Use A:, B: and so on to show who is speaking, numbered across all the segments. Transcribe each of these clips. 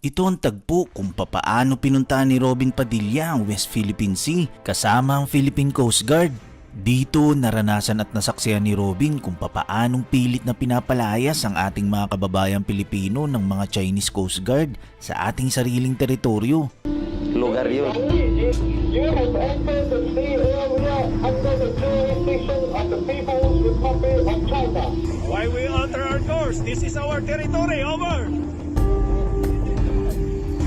A: Ito ang tagpo kung papaano pinuntahan ni Robin Padilla ang West Philippine Sea kasama ang Philippine Coast Guard. Dito naranasan at nasaksihan ni Robin kung papaanong pilit na pinapalayas ang ating mga kababayang Pilipino ng mga Chinese Coast Guard sa ating sariling teritoryo.
B: Lugar yun.
C: You have entered the sea area under the jurisdiction of the People's Republic of China.
D: Why we alter our course? This is our territory. Over.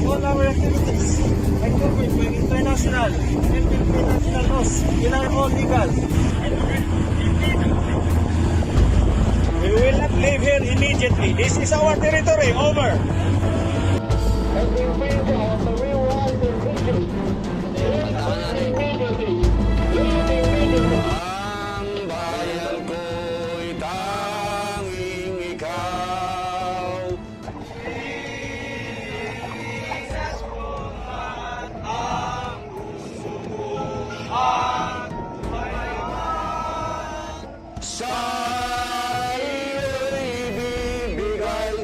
D: All our activities are covered by international and international laws. They are all legal. We will not leave here immediately. This is our territory. Over.
C: And we bring our marine rights and regions. Immediately. Immediately.
B: Ang bayan ko'y tanging ikaw. Sa iyo'y bibigay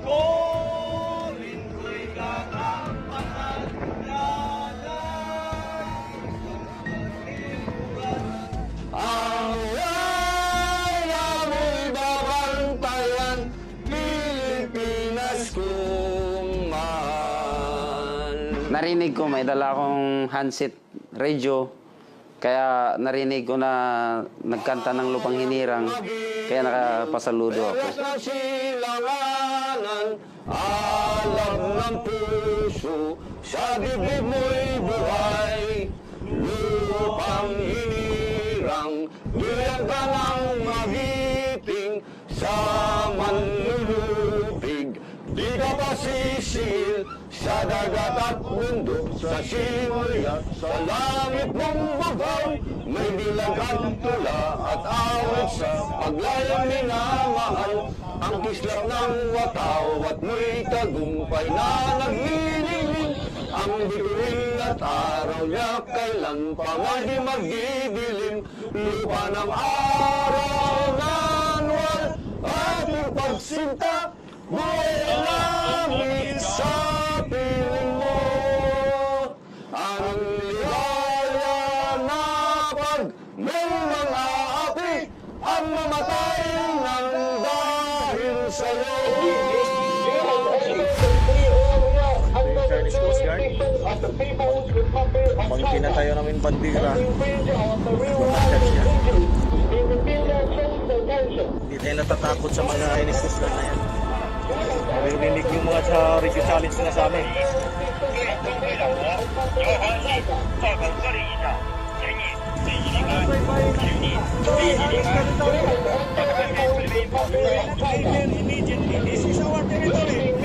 D: Tungkulin ko'y katampanan.
B: ang wala mo'y babantayan, Pilipinas kung mahal. Narinig ko, may dala akong handset radio. Kaya narinig ko na nagkanta ng Lupang Hinirang. Kaya nakapasaludo ako. Silanganan, alam ng puso, sa dibdib mo'y buhay. Lupang Hinirang, bilang ka ng magiting sa manlulupig. Di ka pasisil sa dagat at mundo, sa simoy at sa langit mong bugay. May bilagang tula at awit sa paglayang minamahal. Ang kislap ng wataw at mo'y tagumpay na naglilingin. Ang bituin at araw niya kailan pa nga di magdidilim. Lupa ng araw na anwal, ating pagsinta, buhay namin sa piling mo. Ang ligaya na pag may mga api, ang mamatay ng dahil sa'yo.
C: Chinese Coast Guard.
D: Pag pinatayo namin bandera, hindi tayo natatakot sa mga Chinese Coast Guard na yan. Narinig yung mga sa radio challenge na sa amin. This is our territory.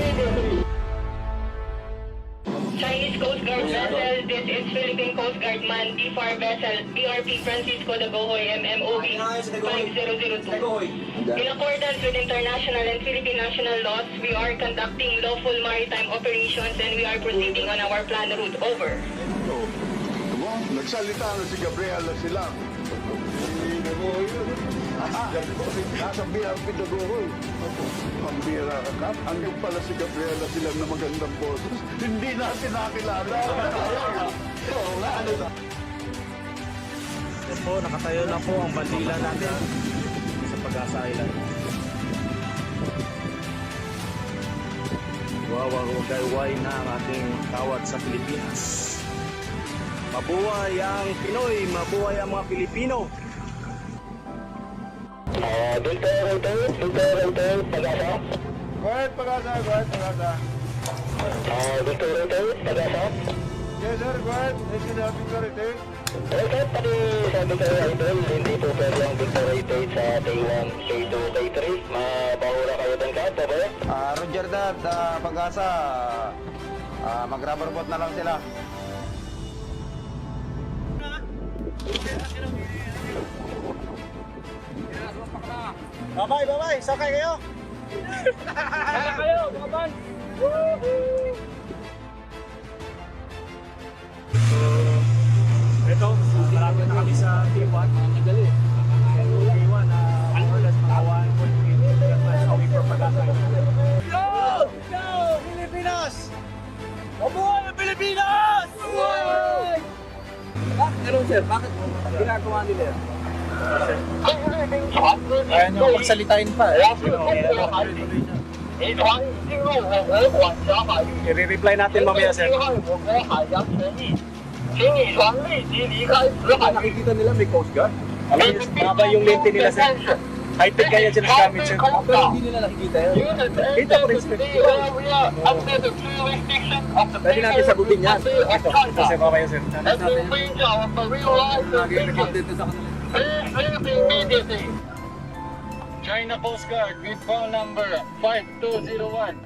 E: Chinese Coast Guard vessel, this is Philippine Coast Guard Man, D4 vessel, BRP Francisco de Gohoy, MMOB 5002. In accordance with international and Philippine national laws, we are conducting lawful maritime operations and we are proceeding on our planned route. Over.
F: Nagsalita na si Gabriel na sila. Nasa BRP na Gohoy. Ang bira ka, Kap. Andun pala si Gabriel na sila na magandang boses. Hindi natin nakilala. Oo nga, ano na.
D: Yan po, nakatayo na po ang bandila natin sa Pag-asa Island. Wawagayway na ang ating kawat sa Pilipinas. Mabuhay ang Pinoy, mabuhay ang mga Pilipino.
C: Pag-asa.
F: Go ahead, Pag-asa. Go ahead, Pag-asa.
C: Pag-asa.
F: Yes, sir. Go ahead. This is the security.
C: Okay, pati sabi ko idol, hindi po pwede ang Victory Date sa Day 1, Day 2, Day 3. Mabahura kayo din ka, po ba?
B: Roger that, Pag-asa. Mag-rubber boat na lang sila.
D: Babay, babay, sakay kayo! Sakay kayo, mga ban! Ito, malapit na kami sa T1. Madali. T1, more or less mga 1.8 miles away from Pag-asa. Go! Go! Pilipinas! sir, bakit ginagawa nila yan? Kaya nyo magsalitain pa. I-reply natin mamaya, sir. Nakikita nila may Coast Guard. Alam niyo, mababa yung lente nila, sir. High-tech kaya dyan ang gamit, sir. Pero hindi nila nakikita yan. Kita ko rin, sir. Pwede natin sagutin yan. Ito, kasi mamaya, sir. Nag-report sa kanila.
G: China Coast Guard with phone number 5201.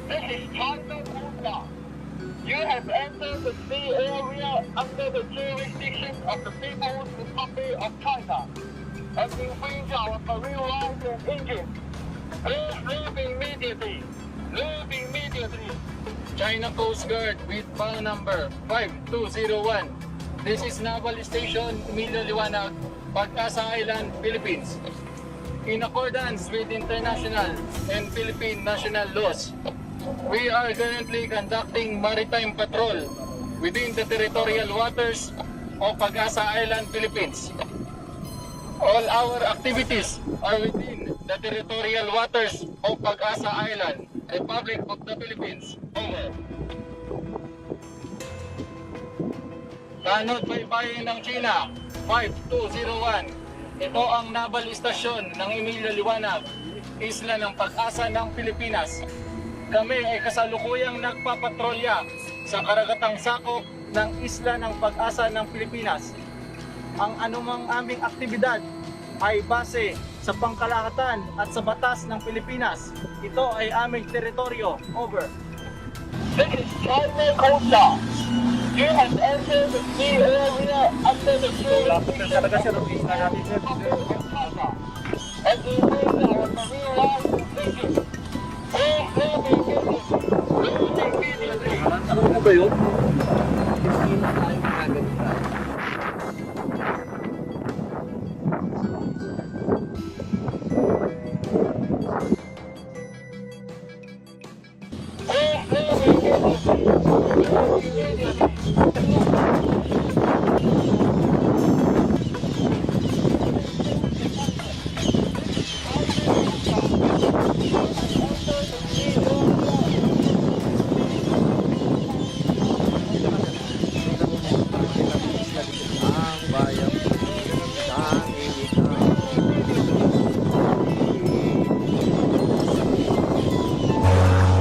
G: This is China Coast Guard. You have entered the sea area under the jurisdiction of the People's Republic of China and infringe our marine lines and engines. Please leave immediately. Leave immediately. China Coast Guard with file number 5201. This is Naval Station Emilio Liwanag, Pag-asa Island, Philippines. In accordance with international and Philippine national laws, we are currently conducting maritime patrol within the territorial waters of Pag-asa Island, Philippines. All our activities are within the territorial waters of Pag-asa Island, Republic of the Philippines. Over. Tanod Baybayin ng China, 5201. Ito ang naval istasyon ng Emilio Liwanag, isla ng Pag-asa ng Pilipinas. Kami ay kasalukuyang nagpapatrolya sa karagatang sakop ng isla ng Pag-asa ng Pilipinas. Ang anumang aming aktibidad ay base sa pangkalahatan at sa batas ng Pilipinas. Ito ay aming teritoryo. Over. This is China Coast Guard. You have entered the sea area under the jurisdiction of the Republic of China and infringe our marine lines and engines. Please leave immediately.
D: Ano mo ba yun?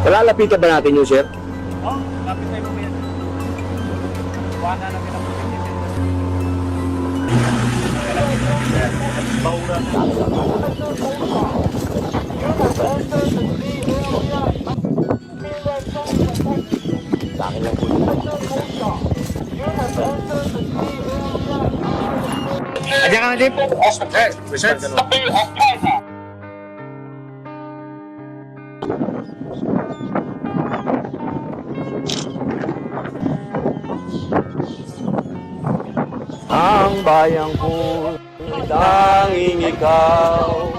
B: Malalapitan ba natin yun, sir?
D: Oh, lapit tayo mamaya. Wala na kita. Baura na.
G: Ayan ka na, Jeep. Research.
B: Ang bayang ko, tanging ikaw,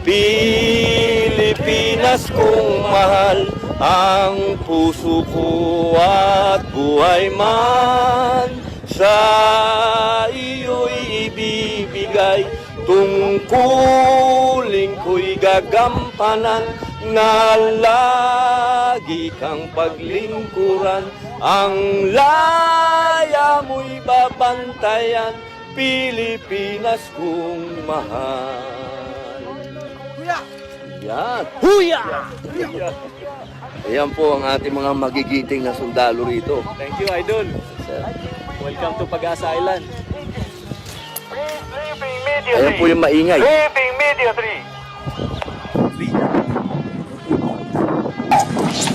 B: Pilipinas kong mahal, ang puso ko at buhay man, sa iyo'y ibibigay, tungkulin ko'y gagampanan, na lagi kang paglingkuran, ang laya mo'y babantayan, Pilipinas kong mahal. Huya! Yan! Huya! Huya! Ayan po ang ating mga magigiting na sundalo rito.
D: Thank you, Idol. Welcome to Pag-asa Island.
B: Ayan po yung maingay.
G: Leave immediately.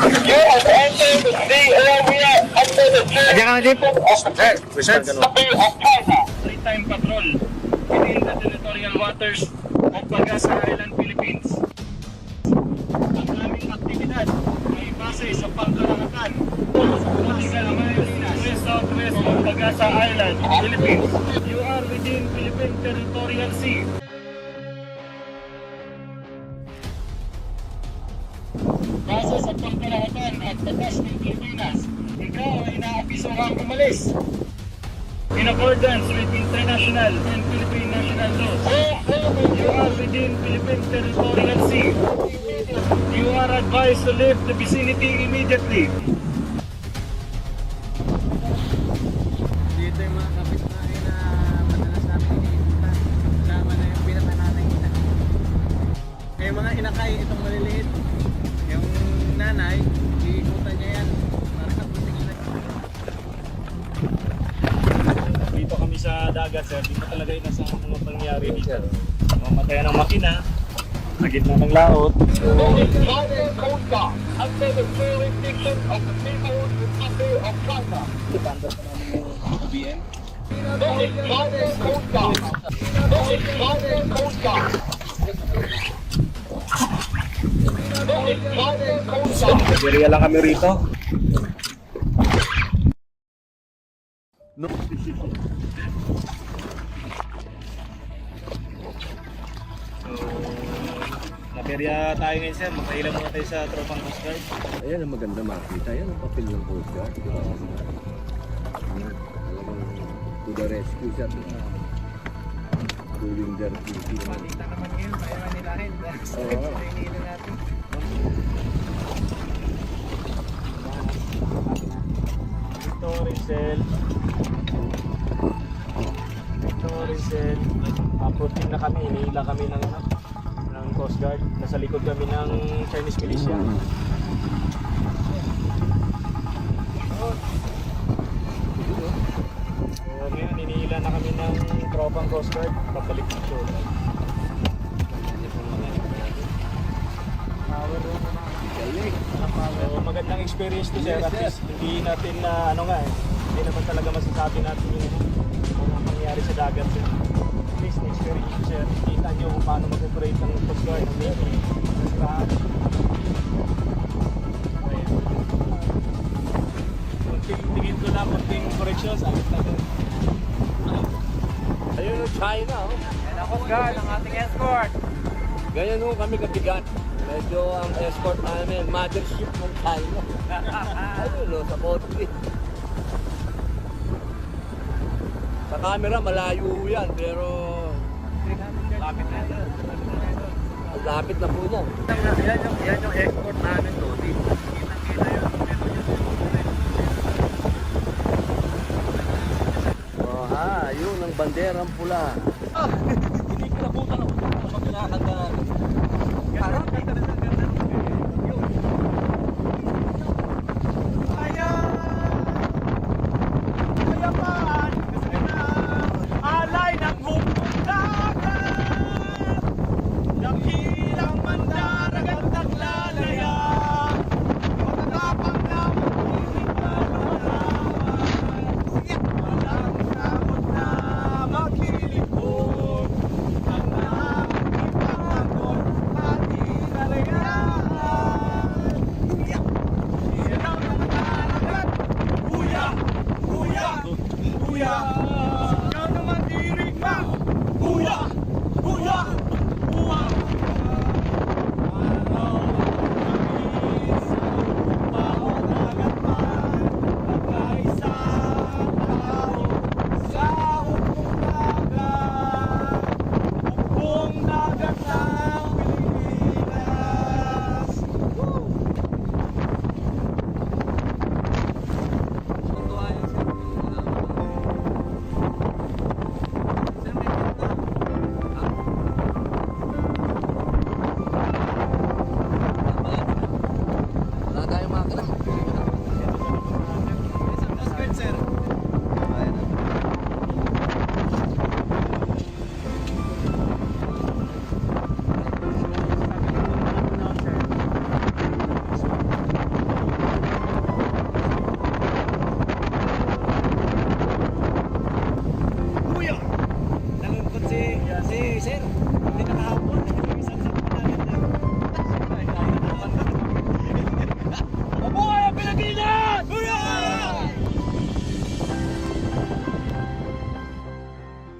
G: You have entered the sea area under the jurisdiction of the
D: Research.
G: Republic of China. Maritime patrol within the territorial waters of Pag-asa Island, Philippines. Ang aming aktibidad ay base sa pangkalahatan sa Pilipinas, West
D: west of Pagasa Island, Philippines. You are within Philippine Territorial Sea. Base sa pangkalahatan at batas ng Pilipinas, ikaw ay naabisuhang umalis. In accordance with international and Philippine national laws, you are within Philippine Territorial Sea. You are advised to leave the vicinity immediately.
H: Dito yung mga kapitbahay na madalas namin iniipunta. Kasama na yung pinapananay nila. Yung mga inakay, itong maliliit. Yung nanay, iikutan niya yan. Para kaputing na.
D: Dito kami sa dagat, sir. Dito talaga yung nasa mga pangyayari dito. Mamatayan ng makina, sa gitna ng laot.
G: United Coast Guard under the jurisdiction of the People's Republic of China. United Coast Guard. United Coast Guard. United Coast Guard.
D: Nagiriya lang kami rito. Naberya tayo ngayon, sir. Magpailan muna tayo sa tropang Coast Guard.
I: Ayan ang maganda makita. Ayan ang papel ng Coast Guard. Ayan, talagang to the rescue siya. Doing their duty.
H: Makita naman ngayon, kaya manilahin.
I: Oo.
H: Iniila natin.
D: Ito, Rizel. Ito, Rizel. Approaching na kami. Iniila kami ng Coast Guard. Nasa likod kami ng Chinese militia. So, ngayon, iniila na kami ng tropang Coast Guard. Pabalik na siya. So, magandang experience to, sir. At least, hindi natin na hindi naman talaga masasabi natin yung mga mangyayari sa dagat. Sir. At least, na-experience to, sir. Kita nyo kung paano mag-operate ng Coast Guard, ng Navy, ng lahat. Konting tingin ko na, konting correction sa akin natin.
B: Ayun yung China, oh.
H: Yan ang Coast Guard, ang ating escort.
B: Ganyan ho kami kabigat. Medyo ang escort namin, mothership ng China. Ayun, oh, sa kotse. Sa camera, malayo ho yan, pero
H: Lapit na yan.
B: ang lapit na po niyan.
H: Yan yung escort namin, Tony. Kitang-kita yun.
B: Oh, ha, yun ang banderang pula. Hindi ko nabutan ako. Kapag kinakanta natin.
H: Parang kita na sa ganda. Yun.
D: Kapayapaan, kasi na alay ng buong dagat. Dakilang mandaragat naglalaya. Matatapang na mag-ibig na lumalawan. Walang takot na maglilipod. Ang nakakit ang agod at inalayan. Sinaw ng daragat. Kuya! Kuya! Kuya! Ikaw naman dirig na! Kuya! Kuya! Kuya! Araw kami sa upang dagat man nagkaisa tao sa upong dagat upong dagat ng Pilipinas.
B: Wala tayong makina.